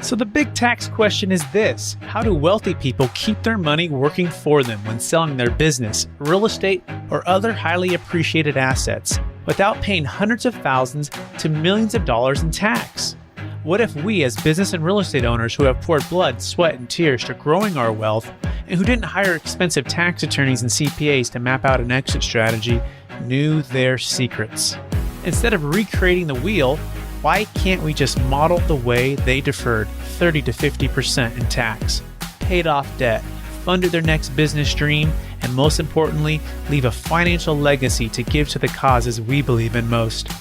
So the big tax question is this: how do wealthy people keep their money working for them when selling their business, real estate, or other highly appreciated assets without paying hundreds of thousands to millions of dollars in tax? What if we, as business and real estate owners who have poured blood, sweat, and tears to growing our wealth, and who didn't hire expensive tax attorneys and CPAs to map out an exit strategy, knew their secrets? Instead of recreating the wheel, why can't we just model the way they deferred 30 to 50% in tax, paid off debt, funded their next business dream, and most importantly, leave a financial legacy to give to the causes we believe in most?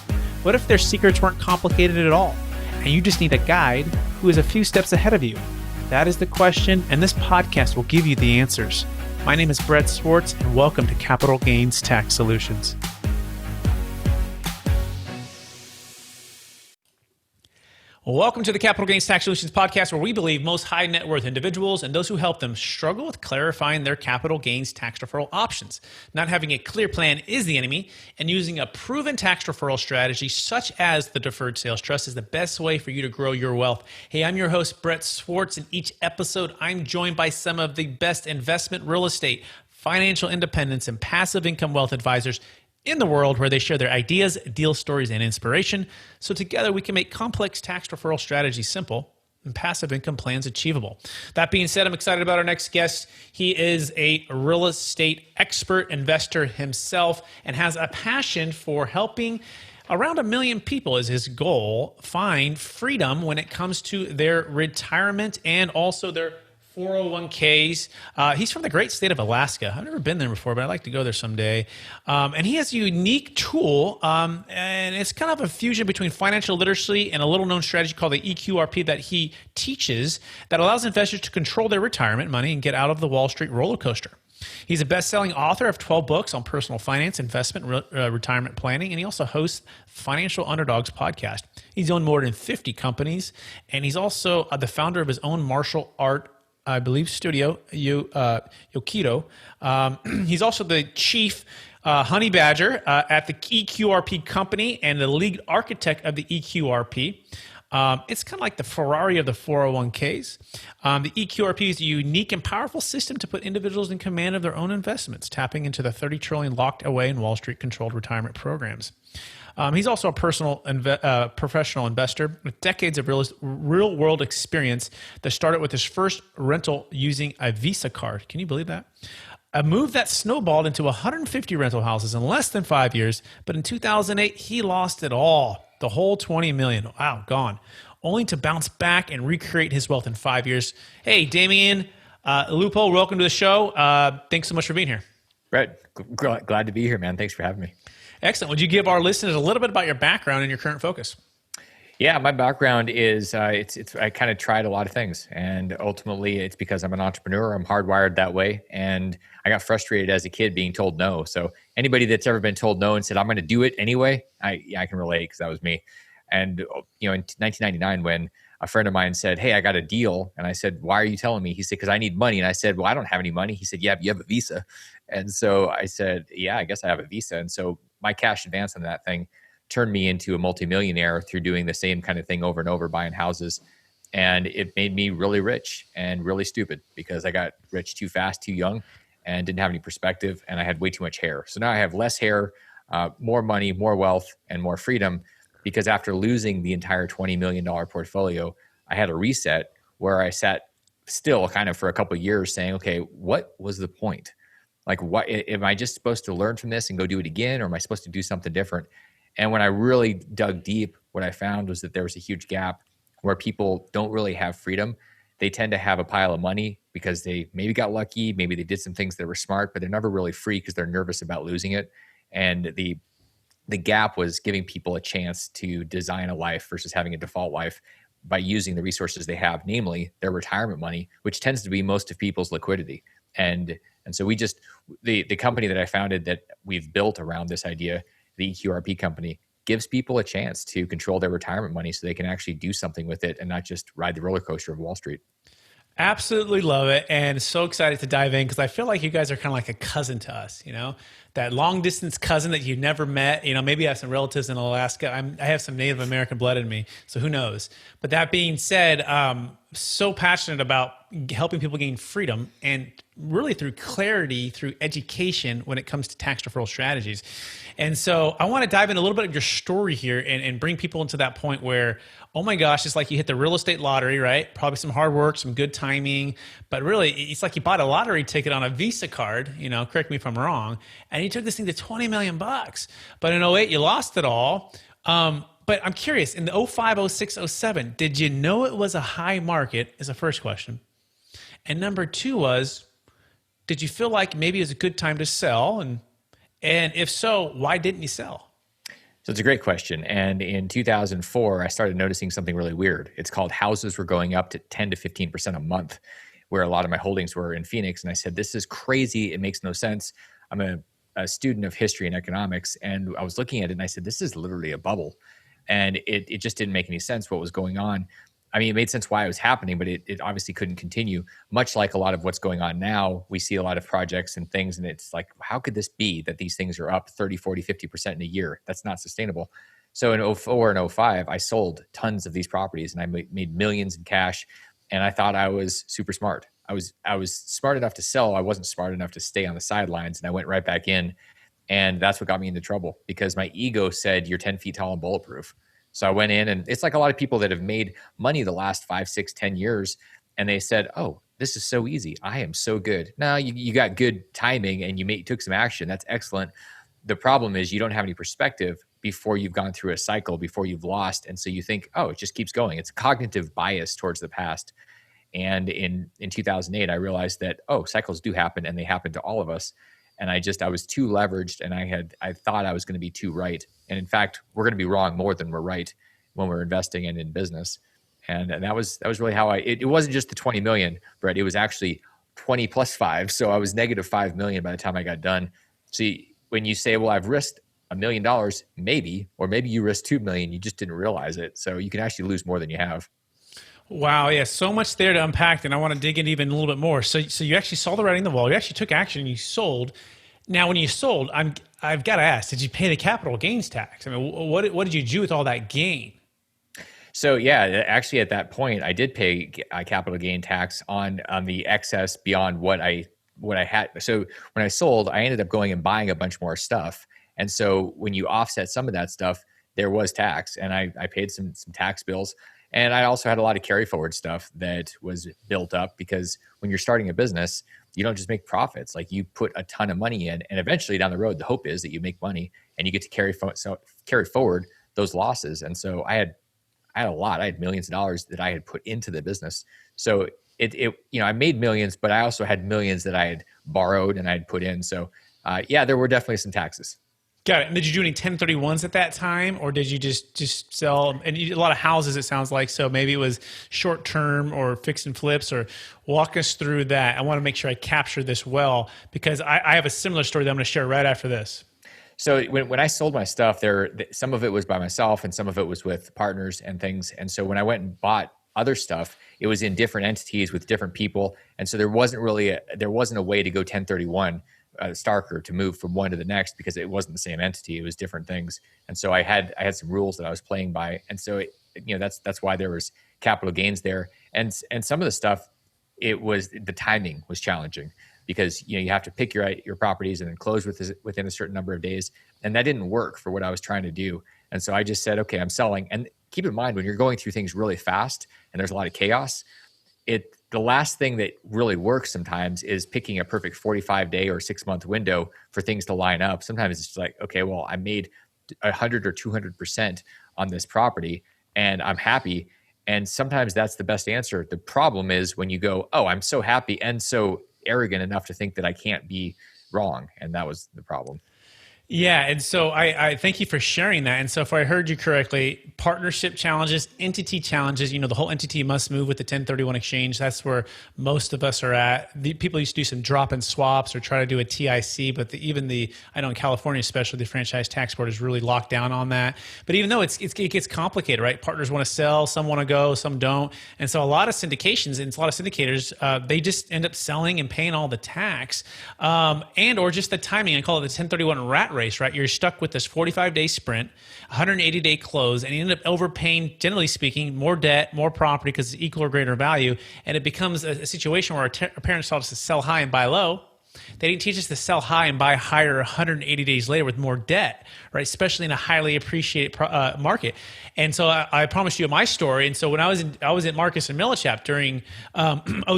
What if their secrets weren't complicated at all, and you just need a guide who is a few steps ahead of you? That is the question, and this podcast will give you the answers. My name is Brett Swarts, and welcome to Capital Gains Tax Solutions. Welcome to the Capital Gains Tax Solutions podcast, where we believe most high net worth individuals and those who help them struggle with clarifying their capital gains tax deferral options. Not having a clear plan is the enemy, and using a proven tax deferral strategy such as the Deferred Sales Trust is the best way for you to grow your wealth. Hey, I'm your host, Brett Swarts. In each episode, I'm joined by some of the best investment, real estate, financial independence, and passive income wealth advisors in the world, where they share their ideas, deal stories, and inspiration. So together we can make complex tax deferral strategies simple and passive income plans achievable. That being said, I'm excited about our next guest. He is a real estate expert, investor himself, and has a passion for helping around 1 million people is his goal find freedom when it comes to their retirement and also their 401ks. He's from the great state of Alaska. I've never been there before, but I'd like to go there someday. And he has a unique tool, and it's kind of a fusion between financial literacy and a little known strategy called the EQRP that he teaches that allows investors to control their retirement money and get out of the Wall Street roller coaster. He's a best-selling author of 12 books on personal finance, investment, retirement planning, and he also hosts Financial Underdogs podcast. He's owned more than 50 companies, and he's also the founder of his own martial art, I believe, studio, Yokido. He's also the chief honey badger at the EQRP company and the lead architect of the EQRP. It's kind of like the Ferrari of the 401ks. The EQRP is a unique and powerful system to put individuals in command of their own investments, tapping into the $30 trillion locked away in Wall Street controlled retirement programs. He's also a professional investor with decades of real-world experience that started with his first rental using a Visa card. Can you believe that? A move that snowballed into 150 rental houses in less than 5 years, but in 2008, he lost it all, the whole $20 million. Wow, gone. Only to bounce back and recreate his wealth in 5 years. Hey, Damion, Lupo, welcome to the show. Thanks so much for being here. Brett, glad to be here, man. Thanks for having me. Excellent. Would you give our listeners a little bit about your background and your current focus? Yeah, my background is I kind of tried a lot of things, and ultimately it's because I'm an entrepreneur. I'm hardwired that way, and I got frustrated as a kid being told no. So anybody that's ever been told no and said I'm going to do it anyway, I can relate because that was me. And in 1999, when a friend of mine said, "Hey, I got a deal," and I said, "Why are you telling me?" He said, "Because I need money." And I said, "Well, I don't have any money." He said, "Yeah, but you have a Visa." And so I said, "Yeah, I guess I have a Visa." And so my cash advance on that thing turned me into a multimillionaire through doing the same kind of thing over and over, buying houses. And it made me really rich and really stupid because I got rich too fast, too young, and didn't have any perspective. And I had way too much hair. So now I have less hair, more money, more wealth, and more freedom, because after losing the entire $20 million portfolio, I had a reset where I sat still kind of for a couple of years saying, okay, what was the point? Like, what am I just supposed to learn from this and go do it again? Or am I supposed to do something different? And when I really dug deep, what I found was that there was a huge gap where people don't really have freedom. They tend to have a pile of money because they maybe got lucky, maybe they did some things that were smart, but they're never really free because they're nervous about losing it. And the gap was giving people a chance to design a life versus having a default life by using the resources they have, namely their retirement money, which tends to be most of people's liquidity. And so we just, the company that I founded that we've built around this idea, the EQRP company, gives people a chance to control their retirement money so they can actually do something with it and not just ride the roller coaster of Wall Street. Absolutely love it, and so excited to dive in because I feel like you guys are kind of like a cousin to us. that long distance cousin that you've never met. Maybe I have some relatives in Alaska. I have some Native American blood in me, so who knows? But that being said, so passionate about helping people gain freedom and really through clarity, through education when it comes to tax deferral strategies. And so I want to dive in a little bit of your story here and bring people into that point where, oh my gosh, it's like you hit the real estate lottery, right? Probably some hard work, some good timing, but really it's like you bought a lottery ticket on a Visa card, correct me if I'm wrong, and you took this thing to 20 million bucks. But in '08, you lost it all. But I'm curious, in the '05, '06, '07, did you know it was a high market is the first question. And number two was, did you feel like maybe it was a good time to sell? And if so, why didn't you sell? So it's a great question. And in 2004, I started noticing something really weird. It's called houses were going up to 10 to 15% a month, where a lot of my holdings were in Phoenix. And I said, this is crazy. It makes no sense. I'm a student of history and economics. And I was looking at it and I said, this is literally a bubble. And it just didn't make any sense what was going on. I mean, it made sense why it was happening, but it obviously couldn't continue. Much like a lot of what's going on now, we see a lot of projects and things, and it's like, how could this be that these things are up 30, 40, 50% in a year? That's not sustainable. So in '04 and '05, I sold tons of these properties and I made millions in cash. And I thought I was super smart. I was smart enough to sell. I wasn't smart enough to stay on the sidelines. And I went right back in. And that's what got me into trouble because my ego said, you're 10 feet tall and bulletproof. So I went in, and it's like a lot of people that have made money the last 5, 6, 10 years. And they said, oh, this is so easy. I am so good. No, you got good timing and you took some action. That's excellent. The problem is you don't have any perspective before you've gone through a cycle, before you've lost. And so you think, oh, it just keeps going. It's cognitive bias towards the past. And in 2008, I realized that, oh, cycles do happen and they happen to all of us. And I was too leveraged and I thought I was going to be too right. And in fact, we're going to be wrong more than we're right when we're investing and in business. And that was really how it wasn't just the 20 million, Brett, it was actually 20 plus 5. So I was negative 5 million by the time I got done. See, when you say, well, I've risked $1 million, maybe, or maybe you risked 2 million, you just didn't realize it. So you can actually lose more than you have. Wow, yeah, so much there to unpack, and I want to dig in even a little bit more. So you actually saw the writing on the wall. You actually took action and you sold. Now, when you sold, I've got to ask, did you pay the capital gains tax? I mean, what did you do with all that gain? So yeah, actually at that point, I did pay capital gain tax on the excess beyond what I had. So when I sold, I ended up going and buying a bunch more stuff. And so when you offset some of that stuff, there was tax, and I paid some tax bills. And I also had a lot of carry forward stuff that was built up because when you're starting a business, you don't just make profits. Like you put a ton of money in, and eventually down the road, the hope is that you make money and you get to carry forward those losses. And so I had a lot. I had millions of dollars that I had put into the business. So I made millions, but I also had millions that I had borrowed and I had put in. So yeah, there were definitely some taxes. Got it. And did you do any 1031s at that time, or did you just sell? And a lot of houses, it sounds like. So maybe it was short term or fix and flips. Or walk us through that. I want to make sure I capture this well because I have a similar story that I'm going to share right after this. So when I sold my stuff, some of it was by myself and some of it was with partners and things. And so when I went and bought other stuff, it was in different entities with different people. And so there wasn't a way to go 1031. Starker to move from one to the next because it wasn't the same entity. It was different things. And so I had some rules that I was playing by. And so, that's why there was capital gains there. And some of the stuff, the timing was challenging because, you have to pick your properties and then close within a certain number of days. And that didn't work for what I was trying to do. And so I just said, okay, I'm selling. And keep in mind, when you're going through things really fast and there's a lot of chaos, the last thing that really works sometimes is picking a perfect 45-day or 6-month window for things to line up. Sometimes it's just like, okay, well, I made 100 or 200% on this property and I'm happy. And sometimes that's the best answer. The problem is when you go, oh, I'm so happy and so arrogant enough to think that I can't be wrong. And that was the problem. Yeah, and so I thank you for sharing that. And so if I heard you correctly, partnership challenges, entity challenges, the whole entity must move with the 1031 exchange. That's where most of us are at. The people used to do some drop and swaps or try to do a TIC, but I know in California especially, the franchise tax board is really locked down on that. But even though it gets complicated, right? Partners want to sell, some want to go, some don't. And so a lot of syndications and a lot of syndicators, they just end up selling and paying all the tax and or just the timing. I call it the 1031 rat race, right? You're stuck with this 45-day sprint, 180-day close, and you end up overpaying, generally speaking, more debt, more property because it's equal or greater value, and it becomes a situation where our parents taught us to sell high and buy low. They didn't teach us to sell high and buy higher 180 days later with more debt, right? Especially in a highly appreciated market. And so I promised you my story. And so when I was at Marcus and Millichap during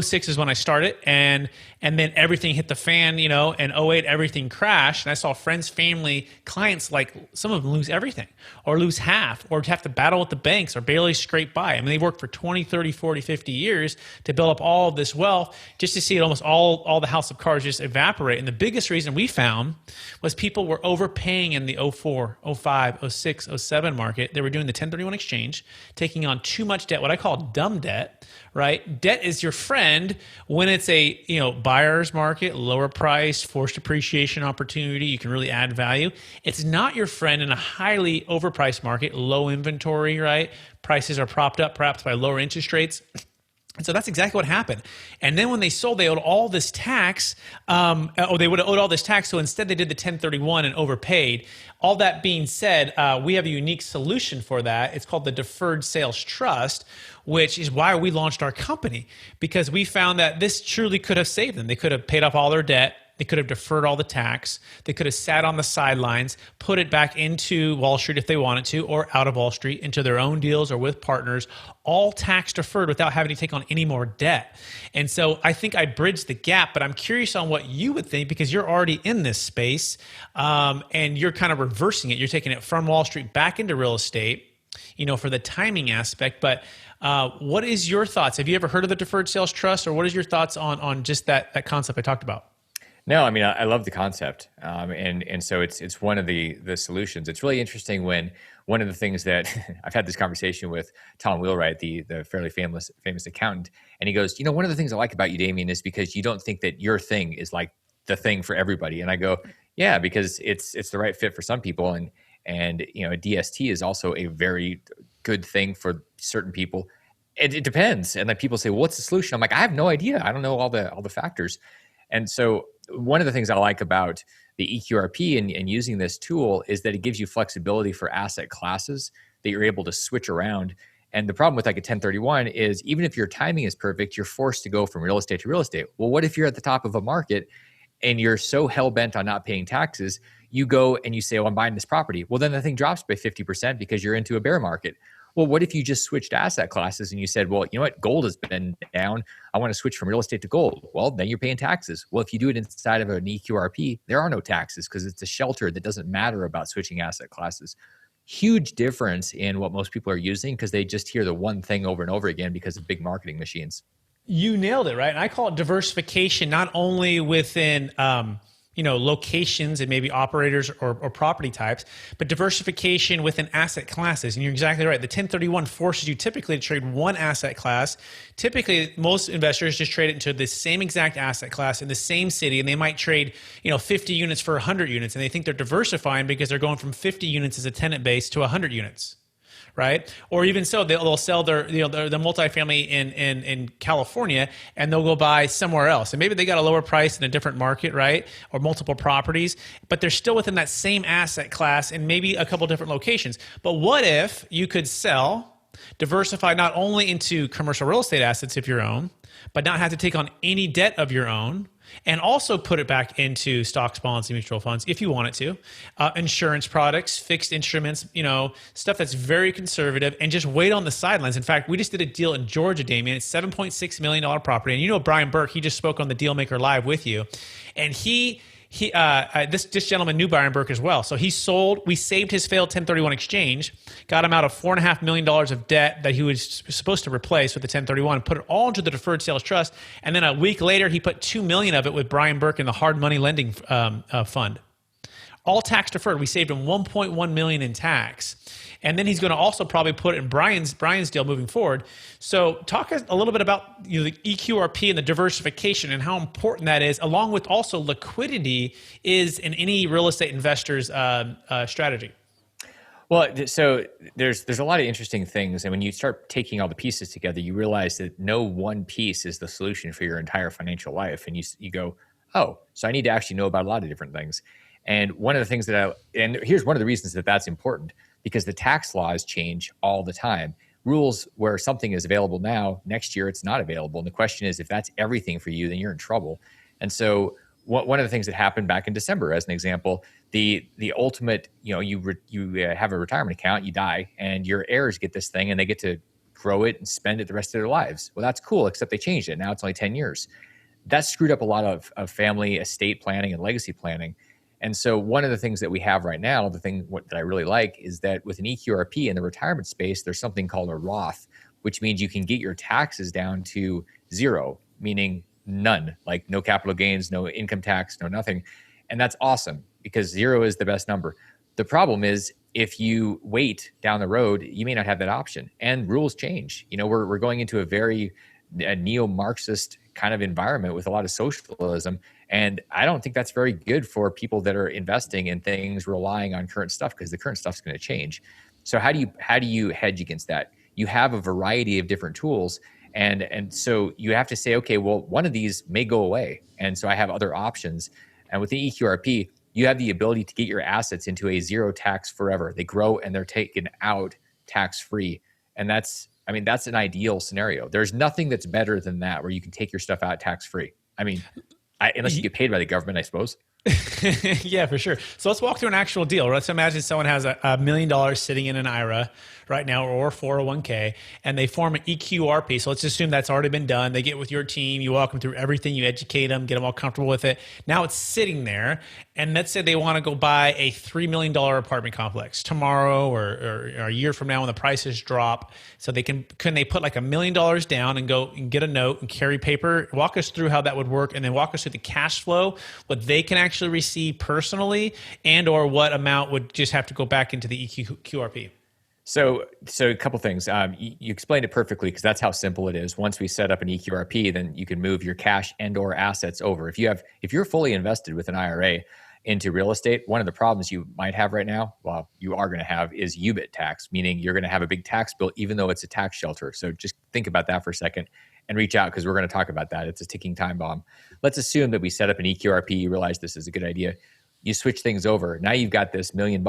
06 is when I started, and then everything hit the fan, and 08 everything crashed. And I saw friends, family, clients, like some of them lose everything or lose half or have to battle with the banks or barely scrape by. I mean, they worked for 20, 30, 40, 50 years to build up all of this wealth just to see it almost all the house of cards just evaporate. And the biggest reason we found was people were overpaying in the 04, 05, 06, 07 market. They were doing the 1031 exchange, taking on too much debt, what I call dumb debt, right? Debt is your friend when it's a buyer's market, lower price, forced appreciation opportunity. You can really add value. It's not your friend in a highly overpriced market, low inventory, right? Prices are propped up perhaps by lower interest rates. And so that's exactly what happened. And then when they sold, they owed all this tax, or they would have owed all this tax. So instead they did the 1031 and overpaid. All that being said, we have a unique solution for that. It's called the Deferred Sales Trust, which is why we launched our company, because we found that this truly could have saved them. They could have paid off all their debt. They could have deferred all the tax. They could have sat on the sidelines, put it back into Wall Street if they wanted to, or out of Wall Street into their own deals or with partners, all tax deferred without having to take on any more debt. And so I think I bridged the gap, but I'm curious on what you would think because you're already in this space and you're kind of reversing it. You're taking it from Wall Street back into real estate, for the timing aspect. But what is your thoughts? Have you ever heard of the Deferred Sales Trust, or what is your thoughts on just that concept I talked about? No, I mean, I love the concept. And so it's one of the solutions. It's really interesting when one of the things that I've had this conversation with Tom Wheelwright, the fairly famous accountant, and he goes, one of the things I like about you, Damion, is because you don't think that your thing is like the thing for everybody. And I go, yeah, because it's the right fit for some people. And a DST is also a very good thing for certain people. It depends. And then people say, well, what's the solution? I'm like, I have no idea. I don't know all the factors. And so one of the things I like about the EQRP and using this tool is that it gives you flexibility for asset classes that you're able to switch around. And the problem with like a 1031 is even if your timing is perfect, you're forced to go from real estate to real estate. Well, what if you're at the top of a market and you're so hell-bent on not paying taxes, you go and you say, oh, I'm buying this property. Well, then the thing drops by 50% because you're into a bear market. Well, what if you just switched asset classes and you said, well, you know what, gold has been down. I want to switch from real estate to gold. Well, then you're paying taxes. Well, if you do it inside of an EQRP, there are no taxes because it's a shelter that doesn't matter about switching asset classes. Huge difference in what most people are using because they just hear the one thing over and over again because of big marketing machines. You nailed it, right? And I call it diversification, not only within locations and maybe operators or property types, but diversification within asset classes. And you're exactly right. The 1031 forces you typically to trade one asset class. Typically, most investors just trade it into the same exact asset class in the same city, and they might trade 50 units for 100 units, and they think they're diversifying because they're going from 50 units as a tenant base to 100 units. Right? Or even so, they'll sell their multifamily in California and they'll go buy somewhere else. And maybe they got a lower price in a different market, right? Or multiple properties, but they're still within that same asset class and maybe a couple different locations. But what if you could diversify not only into commercial real estate assets if your own, but not have to take on any debt of your own, and also put it back into stocks, bonds, and mutual funds if you want it to, insurance products, fixed instruments, stuff that's very conservative, and just wait on the sidelines. In fact, we just did a deal in Georgia, Damion. It's $7.6 million property. And Brian Burke, he just spoke on the Dealmaker Live with you. And this gentleman knew Brian Burke as well. So he sold, we saved his failed 1031 exchange, got him out of $4.5 million of debt that he was supposed to replace with the 1031, and put it all into the Deferred Sales Trust. And then a week later, he put $2 million of it with Brian Burke in the hard money lending fund. all tax deferred. We saved him 1.1 million in tax. And then he's going to also probably put it in Brian's deal moving forward. So talk a little bit about the EQRP and the diversification and how important that is, along with also liquidity is in any real estate investor's strategy. Well, so there's a lot of interesting things, and when you start taking all the pieces together, you realize that no one piece is the solution for your entire financial life, and you go, oh, so I need to actually know about a lot of different things. And one of the things and here's one of the reasons that that's important, because the tax laws change all the time. Rules where something is available now, next year it's not available, and the question is, if that's everything for you, then you're in trouble. And so one of the things that happened back in December, as an example, the ultimate, you have a retirement account, you die, and your heirs get this thing, and they get to grow it and spend it the rest of their lives. Well, that's cool, except they changed it. Now it's only 10 years. That screwed up a lot of family estate planning and legacy planning. And so one of the things that we have right now, that I really like, is that with an EQRP in the retirement space, there's something called a Roth, which means you can get your taxes down to zero, meaning none, like no capital gains, no income tax, no nothing. And that's awesome, because zero is the best number. The problem is, if you wait down the road, you may not have that option, and rules change. We're going into a very neo-Marxist kind of environment with a lot of socialism. And I don't think that's very good for people that are investing in things relying on current stuff, because the current stuff's going to change. So how do you hedge against that? You have a variety of different tools. And so you have to say, okay, well, one of these may go away. And so I have other options. And with the EQRP, you have the ability to get your assets into a zero tax forever. They grow and they're taken out tax-free. And that's an ideal scenario. There's nothing that's better than that, where you can take your stuff out tax-free. Unless you get paid by the government, I suppose. Yeah, for sure. So let's walk through an actual deal. Let's imagine someone has $1 million sitting in an IRA right now, or 401k, and they form an EQRP. So let's assume that's already been done. They get with your team, you walk them through everything, you educate them, get them all comfortable with it. Now it's sitting there, and let's say they want to go buy a $3 million apartment complex tomorrow or a year from now when the prices drop. So can they put like $1 million down and go and get a note and carry paper? Walk us through how that would work, and then walk us through the cash flow, what they can actually receive personally, and or what amount would just have to go back into the EQRP. So a couple things. You explained it perfectly, because that's how simple it is. Once we set up an EQRP, then you can move your cash and or assets over. If you're fully invested with an IRA into real estate, one of the problems you might have right now, well, you are going to have, is UBIT tax, meaning you're going to have a big tax bill, even though it's a tax shelter. So just think about that for a second and reach out, because we're going to talk about that. It's a ticking time bomb. Let's assume that we set up an EQRP. You realize this is a good idea. You switch things over. Now you've got this $1 million,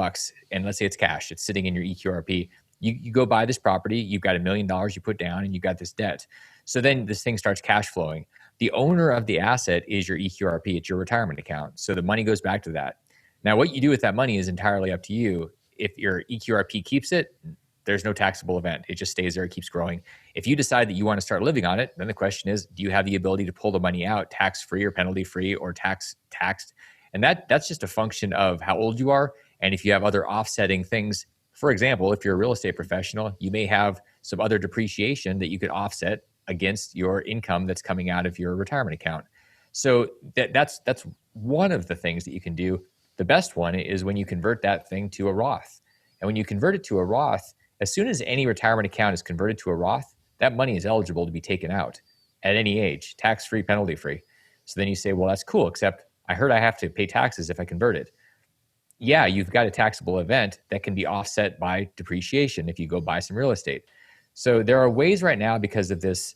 and let's say it's cash. It's sitting in your EQRP. You go buy this property. You've got $1 million you put down, and you got this debt. So then this thing starts cash flowing. The owner of the asset is your EQRP. It's your retirement account. So the money goes back to that. Now, what you do with that money is entirely up to you. If your EQRP keeps it, there's no taxable event. It just stays there. It keeps growing. If you decide that you want to start living on it, then the question is, do you have the ability to pull the money out tax-free or penalty-free or taxed? And that's just a function of how old you are, and if you have other offsetting things. For example, if you're a real estate professional, you may have some other depreciation that you could offset against your income that's coming out of your retirement account. So that's one of the things that you can do. The best one is when you convert that thing to a Roth. And when you convert it to a Roth, as soon as any retirement account is converted to a Roth, that money is eligible to be taken out at any age, tax-free, penalty-free. So then you say, well, that's cool, except I heard I have to pay taxes if I convert it. Yeah, you've got a taxable event that can be offset by depreciation if you go buy some real estate. So there are ways right now, because of this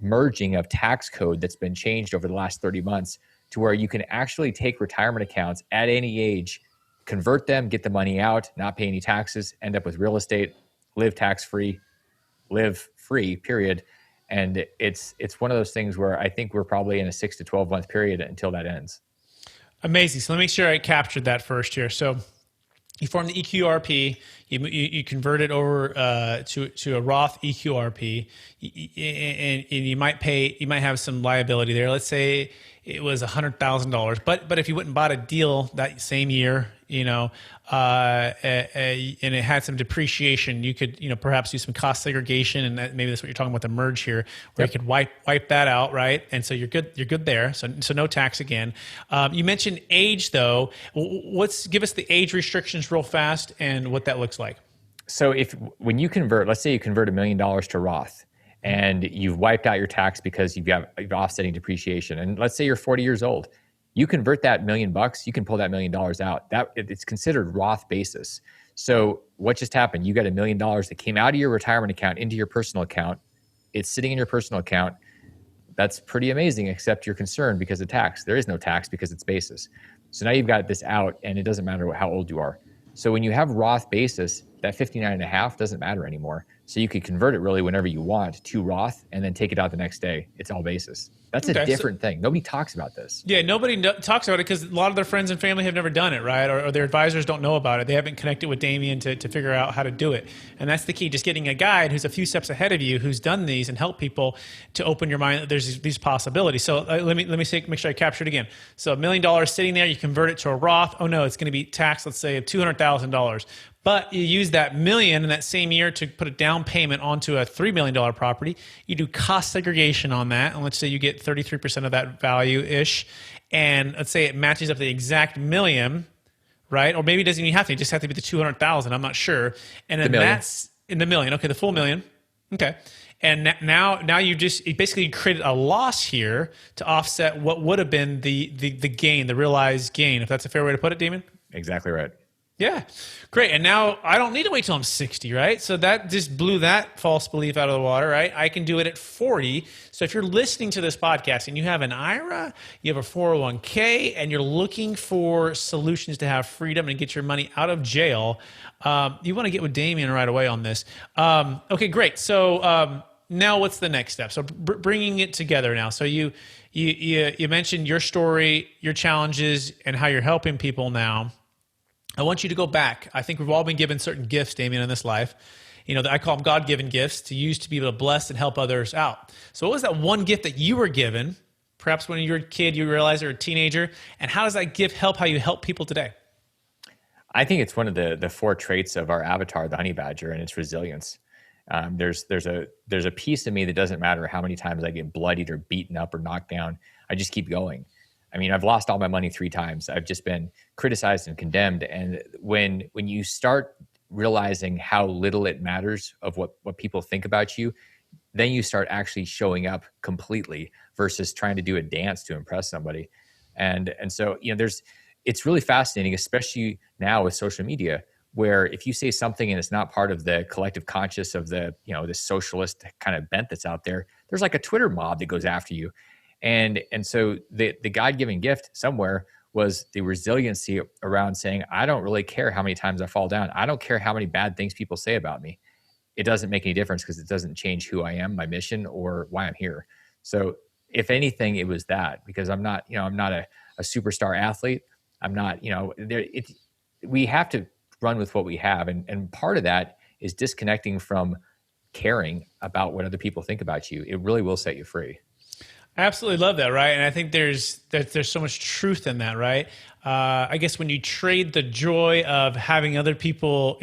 merging of tax code that's been changed over the last 30 months, to where you can actually take retirement accounts at any age, convert them, get the money out, not pay any taxes, end up with real estate, live tax-free, live free, period. And it's one of those things where I think we're probably in a 6 to 12 month period until that ends. Amazing. So let me make sure I captured that first here. So you form the EQRP, you convert it over to a Roth EQRP, and you might have some liability there. Let's say it was $100,000, but if you went and bought a deal that same year and it had some depreciation, you could, perhaps do some cost segregation, and maybe that's what you're talking about, the merge here, where you could wipe that out, right? And so you're good there. So no tax again. You mentioned age though. Give us the age restrictions real fast and what that looks like. So when you convert, let's say you convert $1 million to Roth, and you've wiped out your tax because you've offsetting depreciation, and let's say you're 40 years old, you convert that $1 million, you can pull that $1 million out. It's considered Roth basis. So what just happened? You got $1 million that came out of your retirement account into your personal account. It's sitting in your personal account. That's pretty amazing, except you're concerned because of tax. There is no tax because it's basis. So now you've got this out, and it doesn't matter how old you are. So when you have Roth basis, that 59.5 doesn't matter anymore. So you could convert it really whenever you want to Roth and then take it out the next day. It's all basis. That's a different thing. Nobody talks about this. Yeah, nobody talks about it because a lot of their friends and family have never done it, right? Or their advisors don't know about it. They haven't connected with Damion to figure out how to do it. And that's the key, just getting a guide who's a few steps ahead of you, who's done these and help people to open your mind that there's these possibilities. So let me make sure I capture it again. So $1 million sitting there, you convert it to a Roth. Oh no, it's going to be taxed, let's say, of $200,000. But you use that million in that same year to put a down payment onto a $3 million property. You do cost segregation on that. And let's say you get 33% of that value-ish. And let's say it matches up the exact million, right? Or maybe it doesn't even have to. It just have to be the 200,000. I'm not sure. And then that's in the million. Okay, the full million. Okay. And now you basically created a loss here to offset what would have been the gain, the realized gain, if that's a fair way to put it, Damion? Exactly right. Yeah, great. And now I don't need to wait till I'm 60, right? So that just blew that false belief out of the water, right? I can do it at 40. So if you're listening to this podcast and you have an IRA, you have a 401k, and you're looking for solutions to have freedom and get your money out of jail, you want to get with Damion right away on this. Okay, great. So now what's the next step? So bringing it together now. So you mentioned your story, your challenges, and how you're helping people now. I want you to go back. I think we've all been given certain gifts, Damion, in this life. I call them God-given gifts to use to be able to bless and help others out. So what was that one gift that you were given? Perhaps when you were a kid, you realized you're a teenager. And how does that gift help how you help people today? I think it's one of the 4 traits of our avatar, the honey badger, and it's resilience. There's a piece of me that doesn't matter how many times I get bloodied or beaten up or knocked down. I just keep going. I mean, I've lost all my money 3 times. I've just been criticized and condemned. And when you start realizing how little it matters of what people think about you, then you start actually showing up completely versus trying to do a dance to impress somebody. And so, it's really fascinating, especially now with social media, where if you say something and it's not part of the collective conscious of the socialist kind of bent that's out there, there's like a Twitter mob that goes after you. And so the God-given gift somewhere was the resiliency around saying, I don't really care how many times I fall down. I don't care how many bad things people say about me. It doesn't make any difference because it doesn't change who I am, my mission, or why I'm here. So if anything, it was that, because I'm not a superstar athlete. I'm not, we have to run with what we have. And part of that is disconnecting from caring about what other people think about you. It really will set you free. I absolutely love that, right? And I think there's so much truth in that, right? I guess when you trade the joy of having other people,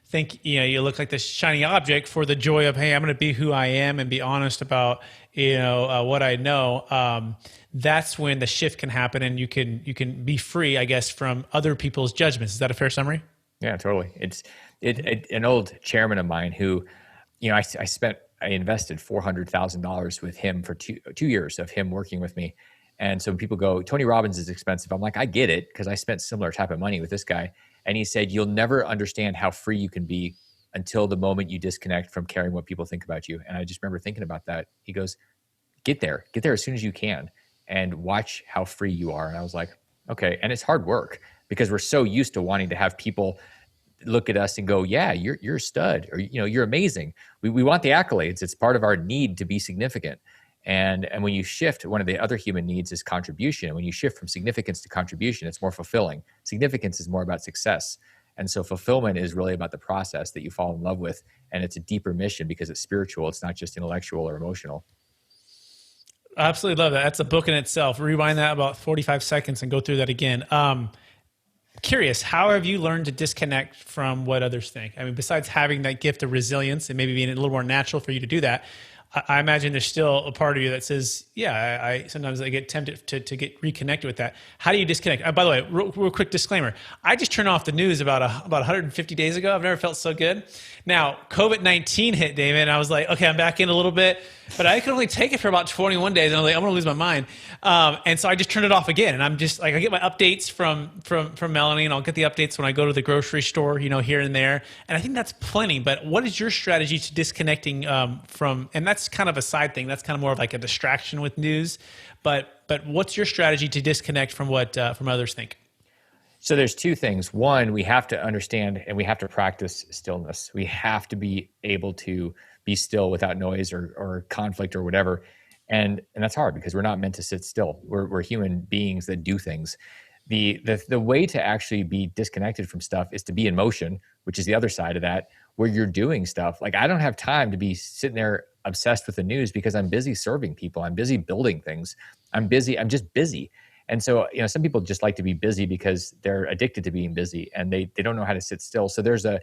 think you look like this shiny object for the joy of, hey, I'm going to be who I am and be honest about what I know. That's when the shift can happen, and you can be free, I guess, from other people's judgments. Is that a fair summary? Yeah, totally. It's an old chairman of mine who, I invested $400,000 with him for 2 years of him working with me. And so when people go, Tony Robbins is expensive, I'm like, I get it, because I spent similar type of money with this guy. And he said, you'll never understand how free you can be until the moment you disconnect from caring what people think about you. And I just remember thinking about that. He goes, get there as soon as you can and watch how free you are. And I was like, okay. And it's hard work because we're so used to wanting to have people look at us and go, yeah, you're a stud, or, you're amazing. We want the accolades. It's part of our need to be significant. And when you shift, one of the other human needs is contribution. And when you shift from significance to contribution, it's more fulfilling. Significance is more about success. And so fulfillment is really about the process that you fall in love with. And it's a deeper mission because it's spiritual. It's not just intellectual or emotional. I absolutely love that. That's a book in itself. Rewind that about 45 seconds and go through that again. Curious, how have you learned to disconnect from what others think? I mean, besides having that gift of resilience and maybe being a little more natural for you to do that, I imagine there's still a part of you that says, yeah, I sometimes I get tempted to get reconnected with that. How do you disconnect? By the way, real quick disclaimer. I just turned off the news about 150 days ago. I've never felt so good. Now, COVID-19 hit, David, and I was like, okay, I'm back in a little bit, but I could only take it for about 21 days. And I'm like, I'm going to lose my mind. And so I just turned it off again. And I'm just like, I get my updates from Melanie, and I'll get the updates when I go to the grocery store, here and there. And I think that's plenty. But what is your strategy to disconnecting from, and that's kind of a side thing. That's kind of more of like a distraction with news. But what's your strategy to disconnect from what from others think? So there's two things. One, we have to understand and we have to practice stillness. We have to be able to be still without noise or conflict or whatever. And that's hard because we're not meant to sit still. We're human beings that do things. The way to actually be disconnected from stuff is to be in motion, which is the other side of that, where you're doing stuff. Like I don't have time to be sitting there obsessed with the news because I'm busy serving people. I'm busy building things. I'm just busy. And so, some people just like to be busy because they're addicted to being busy and they don't know how to sit still. So there's a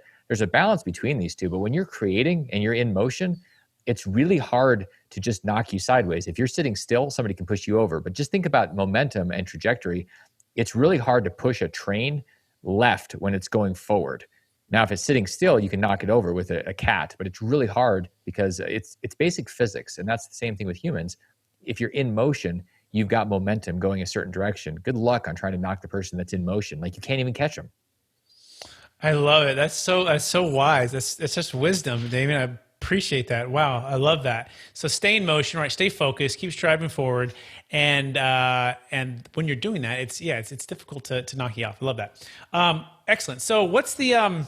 balance between these two. But when you're creating and you're in motion, it's really hard to just knock you sideways. If you're sitting still, somebody can push you over. But just think about momentum and trajectory. It's really hard to push a train left when it's going forward. Now, if it's sitting still, you can knock it over with a cat, but it's really hard because it's basic physics. And that's the same thing with humans. If you're in motion, you've got momentum going a certain direction. Good luck on trying to knock the person that's in motion. Like you can't even catch them. I love it. That's so wise. That's just wisdom, Damion. I appreciate that. Wow, I love that. So stay in motion, right? Stay focused. Keep striving forward. And when you're doing that, it's difficult to knock you off. I love that. Excellent. So what's the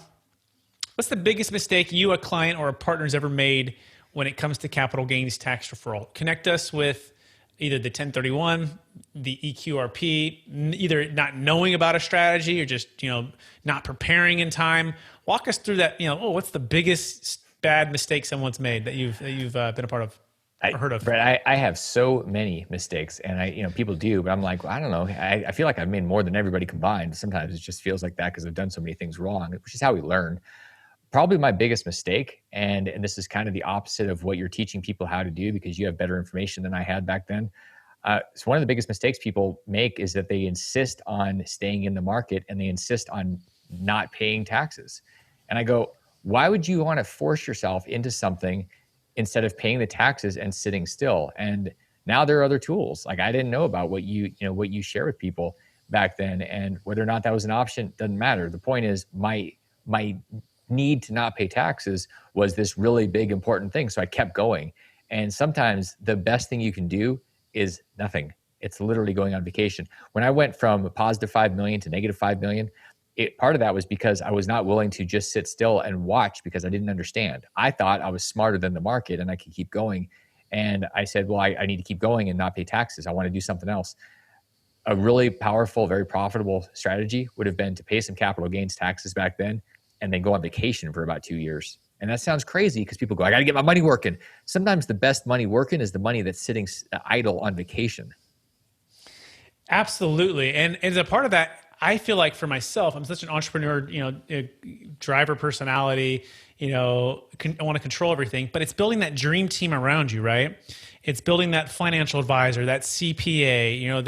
biggest mistake you, a client, or a partner's ever made when it comes to capital gains tax deferral? Connect us with either the 1031, the EQRP, either not knowing about a strategy or just, not preparing in time. Walk us through that, what's the biggest bad mistake someone's made that you've been a part of or heard of? Brett, I have so many mistakes and people do, but I'm like, well, I don't know. I feel like I've made more than everybody combined. Sometimes it just feels like that because I've done so many things wrong, which is how we learn. Probably my biggest mistake, and this is kind of the opposite of what you're teaching people how to do because you have better information than I had back then. So one of the biggest mistakes people make is that they insist on staying in the market and they insist on not paying taxes. And I go, why would you want to force yourself into something instead of paying the taxes and sitting still? And now there are other tools. Like I didn't know about what you share with people back then, and whether or not that was an option doesn't matter. The point is my need to not pay taxes was this really big, important thing. So I kept going. And sometimes the best thing you can do is nothing. It's literally going on vacation. When I went from a positive 5 million to negative 5 million, part of that was because I was not willing to just sit still and watch because I didn't understand. I thought I was smarter than the market and I could keep going. And I said, well, I need to keep going and not pay taxes. I want to do something else. A really powerful, very profitable strategy would have been to pay some capital gains taxes back then and then go on vacation for about 2 years. And that sounds crazy because people go, I got to get my money working. Sometimes the best money working is the money that's sitting idle on vacation. Absolutely. And as a part of that, I feel like for myself, I'm such an entrepreneur, driver personality, I want to control everything, but it's building that dream team around you, right? It's building that financial advisor, that CPA,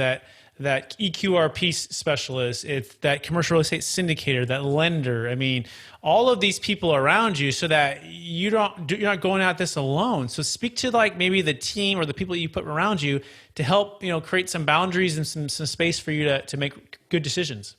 that EQRP specialist, it's that commercial real estate syndicator, that lender. I mean, all of these people around you so that you're not going at this alone. So speak to like maybe the team or the people that you put around you to help, create some boundaries and some space for you to make good decisions.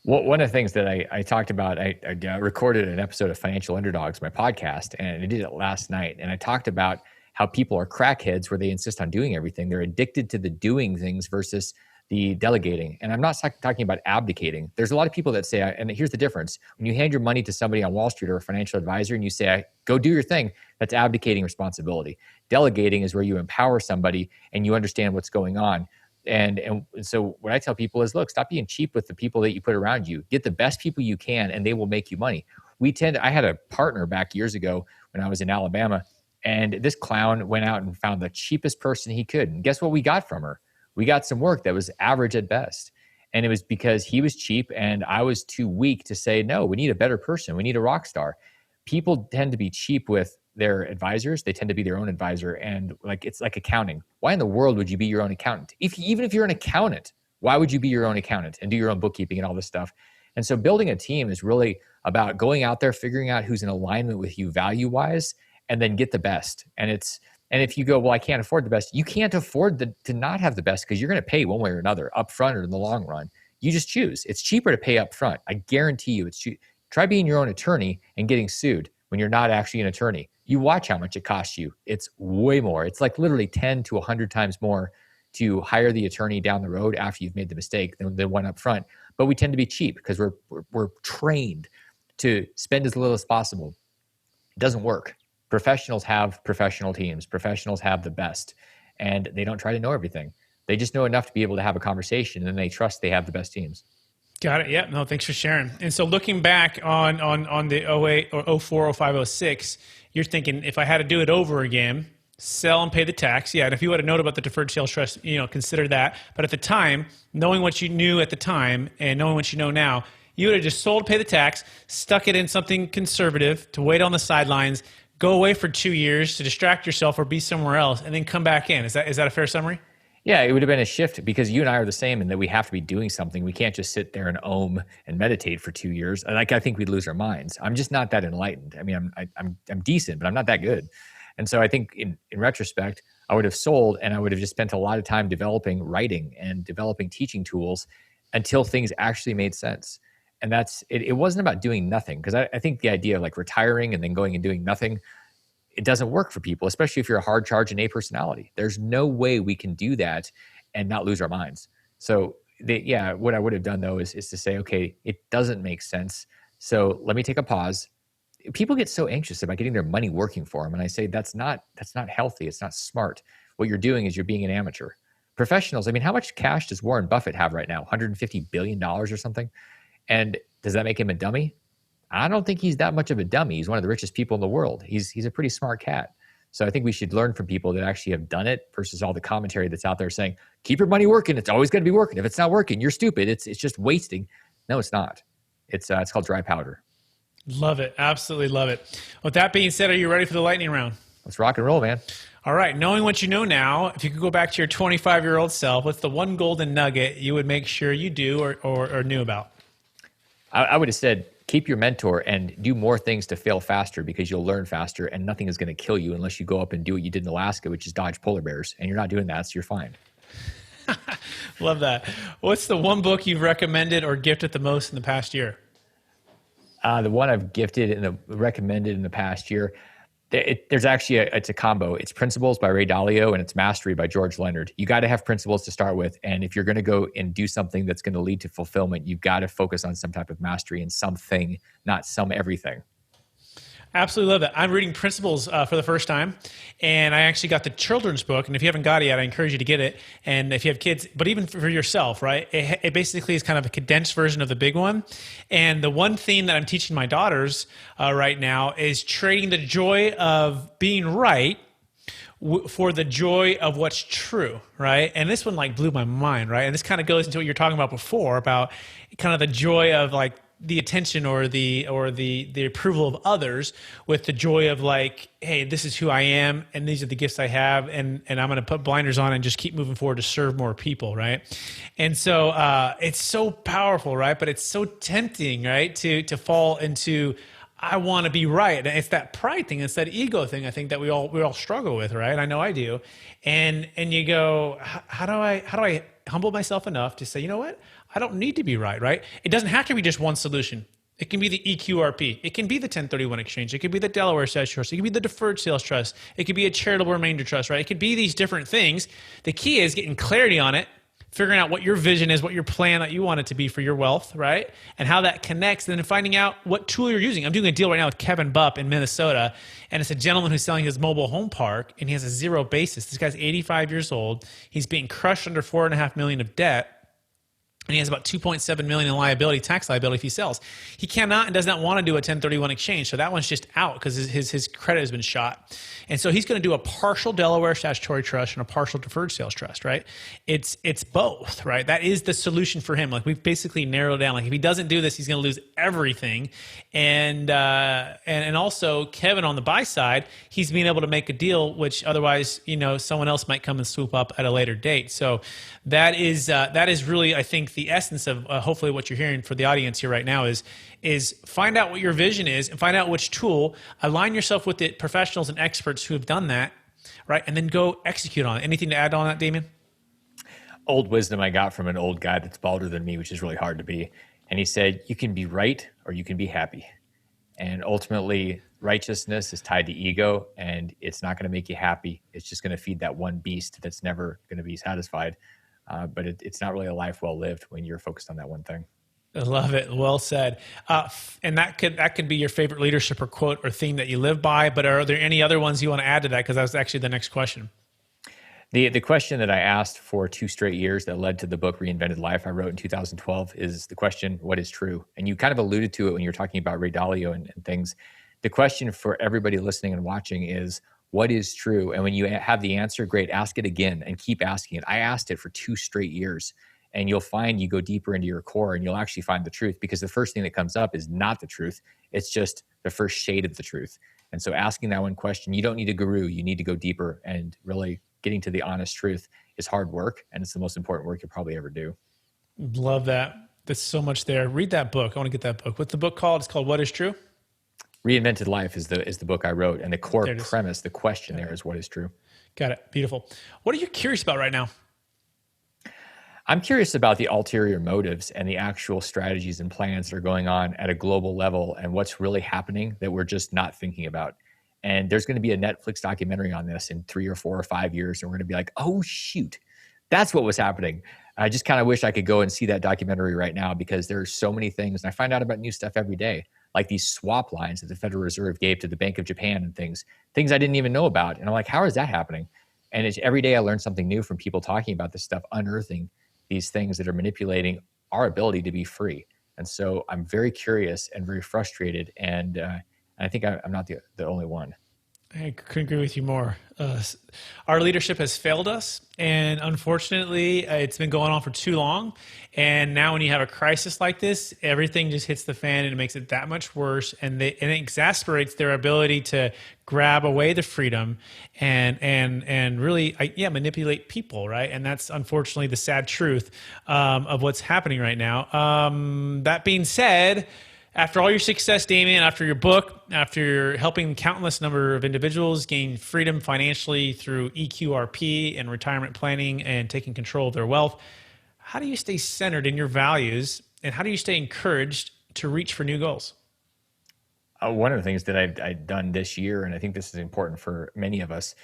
Well, one of the things that I talked about, I recorded an episode of Financial Underdogs, my podcast, and I did it last night. And I talked about how people are crackheads where they insist on doing everything. They're addicted to the doing things versus the delegating. And I'm not talking about abdicating. There's a lot of people that say, and here's the difference. When you hand your money to somebody on Wall Street or a financial advisor and you say, go do your thing, that's abdicating responsibility. Delegating is where you empower somebody and you understand what's going on. And so what I tell people is, look, stop being cheap with the people that you put around you. Get the best people you can and they will make you money. I had a partner back years ago when I was in Alabama, and this clown went out and found the cheapest person he could. And guess what we got from her? We got some work that was average at best. And it was because he was cheap and I was too weak to say, no, we need a better person. We need a rock star. People tend to be cheap with their advisors. They tend to be their own advisor. And like, it's like accounting. Why in the world would you be your own accountant? Even if you're an accountant, why would you be your own accountant and do your own bookkeeping and all this stuff? And so building a team is really about going out there, figuring out who's in alignment with you value-wise, and then get the best. And if you go, well, I can't afford the best, you can't afford to not have the best, because you're going to pay one way or another, upfront or in the long run. You just choose. It's cheaper to pay upfront. I guarantee you it's cheap. Try being your own attorney and getting sued when you're not actually an attorney. You watch how much it costs you. It's way more. It's like literally 10 to 100 times more to hire the attorney down the road after you've made the mistake than the one up front. But we tend to be cheap because we're trained to spend as little as possible. It doesn't work. Professionals have professional teams. Professionals have the best, and they don't try to know everything. They just know enough to be able to have a conversation, and they trust they have the best teams. Got it. Yeah. No, thanks for sharing. And so looking back on the 08 or 04, 05, 06, you're thinking, if I had to do it over again, sell and pay the tax. Yeah. And if you had a note about the deferred sales trust, consider that. But at the time, knowing what you knew at the time and knowing what you know now, you would have just sold, pay the tax, stuck it in something conservative to wait on the sidelines, go away for 2 years to distract yourself or be somewhere else, and then come back in. Is that a fair summary? Yeah, it would have been a shift, because you and I are the same in that we have to be doing something. We can't just sit there and and meditate for 2 years. I think we'd lose our minds. I'm just not that enlightened. I mean, I'm decent, but I'm not that good. And so I think in retrospect, I would have sold, and I would have just spent a lot of time developing writing and developing teaching tools until things actually made sense. And it wasn't about doing nothing, because I think the idea of like retiring and then going and doing nothing, it doesn't work for people, especially if you're a hard charge and A personality. There's no way we can do that and not lose our minds. So what I would have done though is to say, okay, it doesn't make sense. So let me take a pause. People get so anxious about getting their money working for them. And I say, that's not healthy. It's not smart. What you're doing is you're being an amateur. Professionals, I mean, how much cash does Warren Buffett have right now? $150 billion or something? And does that make him a dummy? I don't think he's that much of a dummy. He's one of the richest people in the world. He's a pretty smart cat. So I think we should learn from people that actually have done it versus all the commentary that's out there saying, keep your money working. It's always going to be working. If it's not working, you're stupid. It's just wasting. No, it's not. It's called dry powder. Love it. Absolutely love it. With that being said, are you ready for the lightning round? Let's rock and roll, man. All right. Knowing what you know now, if you could go back to your 25-year-old self, what's the one golden nugget you would make sure you do or knew about? I would have said, keep your mentor and do more things to fail faster, because you'll learn faster and nothing is going to kill you unless you go up and do what you did in Alaska, which is dodge polar bears. And you're not doing that, so you're fine. Love that. What's the one book you've recommended or gifted the most in the past year? The one I've gifted and recommended in the past year, there's actually it's a combo. It's Principles by Ray Dalio and it's Mastery by George Leonard. You got to have principles to start with. And if you're going to go and do something that's going to lead to fulfillment, you've got to focus on some type of mastery in something, not some everything. Absolutely love it. I'm reading Principles for the first time, and I actually got the children's book. And if you haven't got it yet, I encourage you to get it. And if you have kids, but even for yourself, right? It basically is kind of a condensed version of the big one. And the one theme that I'm teaching my daughters right now is trading the joy of being right for the joy of what's true, right? And this one like blew my mind, right? And this kind of goes into what you're talking about before about kind of the joy of like the attention or the approval of others with the joy of like, hey, this is who I am and these are the gifts I have and I'm going to put blinders on and just keep moving forward to serve more people, right? And so it's so powerful, right? But it's so tempting, right? To fall into I want to be right. And it's that pride thing, it's that ego thing I think that we all struggle with, right? I know I do. And you go, how do I humble myself enough to say, you know what? I don't need to be right? It doesn't have to be just one solution. It can be the EQRP. It can be the 1031 exchange. It could be the Delaware Statutory Trust. It could be the Deferred Sales Trust. It could be a Charitable Remainder Trust, right? It could be these different things. The key is getting clarity on it, figuring out what your vision is, what your plan that you want it to be for your wealth, right? And how that connects, and then finding out what tool you're using. I'm doing a deal right now with Kevin Bupp in Minnesota, and it's a gentleman who's selling his mobile home park, and he has a zero basis. This guy's 85 years old. He's being crushed under $4.5 million of debt. and he has about 2.7 million in liability, tax liability if he sells. He cannot and does not want to do a 1031 exchange. So that one's just out because his credit has been shot. And so he's going to do a partial Delaware Statutory Trust and a partial Deferred Sales Trust, right? It's both, right? That is the solution for him. Like we've basically narrowed down. Like if he doesn't do this, he's going to lose everything. And also Kevin on the buy side, he's being able to make a deal, which otherwise, someone else might come and swoop up at a later date. So that is really, I think, the essence of hopefully what you're hearing for the audience here right now is find out what your vision is and find out which tool, align yourself with the professionals and experts who have done that, right? And then go execute on it. Anything to add on that, Damion? Old wisdom I got from an old guy that's balder than me, which is really hard to be. And he said, you can be right or you can be happy. And ultimately, righteousness is tied to ego, and it's not going to make you happy. It's just going to feed that one beast that's never going to be satisfied. But it's not really a life well lived when you're focused on that one thing. I love it. Well said. And that could be your favorite leadership or quote or theme that you live by. But are there any other ones you want to add to that? Because that was actually the next question. The question that I asked for 2 straight years that led to the book Reinvented Life I wrote in 2012 is the question, what is true? And you kind of alluded to it when you were talking about Ray Dalio and things. The question for everybody listening and watching is, what is true? And when you have the answer, great, ask it again and keep asking it. I asked it for 2 straight years, and you'll find you go deeper into your core and you'll actually find the truth, because the first thing that comes up is not the truth. It's just the first shade of the truth. And so asking that one question, you don't need a guru, you need to go deeper, and really getting to the honest truth is hard work, and it's the most important work you'll probably ever do. Love that. There's so much there. Read that book. I want to get that book. What's the book called? It's called What is True? Reinvented Life is the book I wrote, and the core premise, the question there is, what is true? Got it. Beautiful. What are you curious about right now? I'm curious about the ulterior motives and the actual strategies and plans that are going on at a global level, and what's really happening that we're just not thinking about. And there's going to be a Netflix documentary on this in 3 or 4 or 5 years, and we're going to be like, oh, shoot, that's what was happening. I just kind of wish I could go and see that documentary right now, because there's so many things. And I find out about new stuff every day, like these swap lines that the Federal Reserve gave to the Bank of Japan and things I didn't even know about. And I'm like, how is that happening? And every day I learn something new from people talking about this stuff, unearthing these things that are manipulating our ability to be free. And so I'm very curious and very frustrated. And I think I'm not the only one. I couldn't agree with you more. Our leadership has failed us, and unfortunately, it's been going on for too long. And now when you have a crisis like this, everything just hits the fan, and it makes it that much worse, and it exasperates their ability to grab away the freedom and really manipulate people, right? And that's unfortunately the sad truth of what's happening right now. That being said, after all your success, Damion, after your book, after helping countless number of individuals gain freedom financially through EQRP and retirement planning and taking control of their wealth, how do you stay centered in your values, and how do you stay encouraged to reach for new goals? One of the things that I've done this year, and I think this is important for many of us,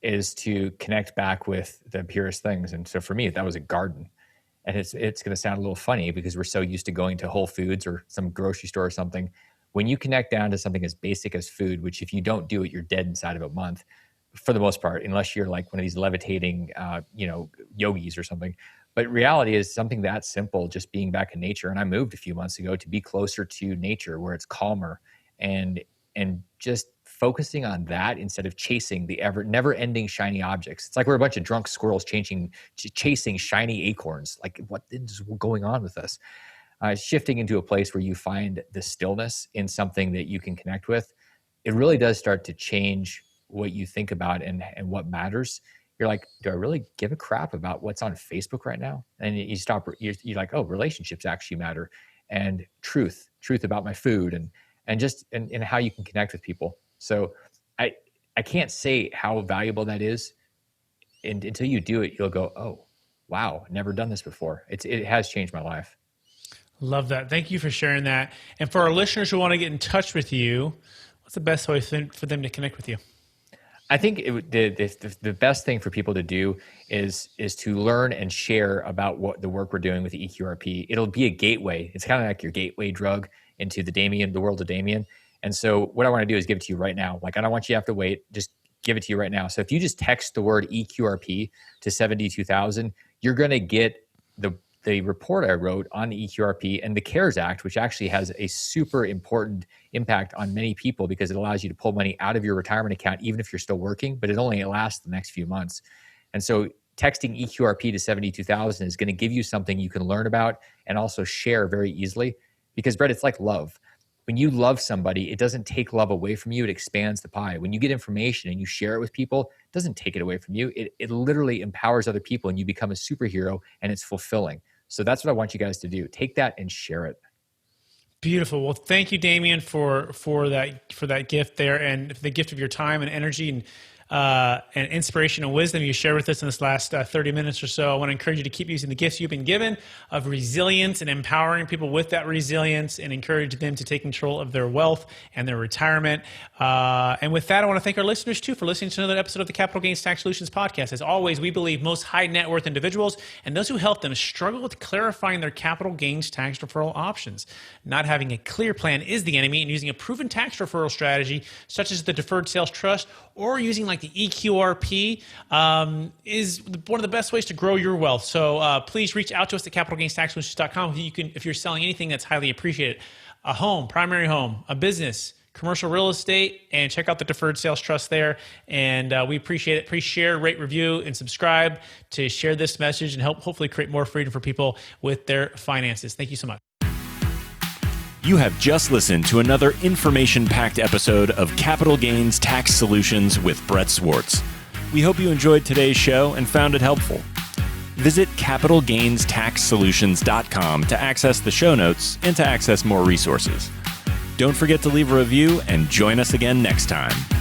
is to connect back with the purest things. And so for me, that was a garden. And it's going to sound a little funny because we're so used to going to Whole Foods or some grocery store or something. When you connect down to something as basic as food, which if you don't do it, you're dead inside of a month, for the most part, unless you're like one of these levitating, yogis or something. But reality is something that simple, just being back in nature. And I moved a few months ago to be closer to nature, where it's calmer, and just focusing on that instead of chasing the never-ending shiny objects. It's like we're a bunch of drunk squirrels chasing shiny acorns. Like, what is going on with us? Shifting into a place where you find the stillness in something that you can connect with, it really does start to change what you think about and what matters. You're like, do I really give a crap about what's on Facebook right now? And you're like, oh, relationships actually matter, and truth about my food and how you can connect with people. So I can't say how valuable that is, and until you do it, you'll go, oh, wow, never done this before. It has changed my life. Love that. Thank you for sharing that. And for our listeners who want to get in touch with you, what's the best way for them to connect with you? I think the best thing for people to do is to learn and share about what the work we're doing with the EQRP. It'll be a gateway. It's kind of like your gateway drug into the world of Damion. And so what I want to do is give it to you right now. Like, I don't want you to have to wait. Just give it to you right now. So if you just text the word EQRP to 72,000, you're going to get the report I wrote on the EQRP and the CARES Act, which actually has a super important impact on many people because it allows you to pull money out of your retirement account, even if you're still working, but it only lasts the next few months. And so texting EQRP to 72,000 is going to give you something you can learn about and also share very easily because, Brett, it's like love. When you love somebody, it doesn't take love away from you. It expands the pie. When you get information and you share it with people, it doesn't take it away from you. It literally empowers other people and you become a superhero and it's fulfilling. So that's what I want you guys to do. Take that and share it. Beautiful. Well, thank you, Damion, for that gift there and for the gift of your time and energy and inspiration and wisdom you shared with us in this last 30 minutes or so. I want to encourage you to keep using the gifts you've been given of resilience and empowering people with that resilience and encourage them to take control of their wealth and their retirement. And with that, I want to thank our listeners too for listening to another episode of the Capital Gains Tax Solutions podcast. As always, we believe most high net worth individuals and those who help them struggle with clarifying their capital gains tax deferral options. Not having a clear plan is the enemy, and using a proven tax deferral strategy such as the Deferred Sales Trust or using like the EQRP is one of the best ways to grow your wealth. So please reach out to us at capitalgainstaxsolutions.com if you're selling anything that's highly appreciated. A home, primary home, a business, commercial real estate, and check out the Deferred Sales Trust there. And we appreciate it. Please share, rate, review, and subscribe to share this message and help hopefully create more freedom for people with their finances. Thank you so much. You have just listened to another information-packed episode of Capital Gains Tax Solutions with Brett Swarts. We hope you enjoyed today's show and found it helpful. Visit capitalgainstaxsolutions.com to access the show notes and to access more resources. Don't forget to leave a review and join us again next time.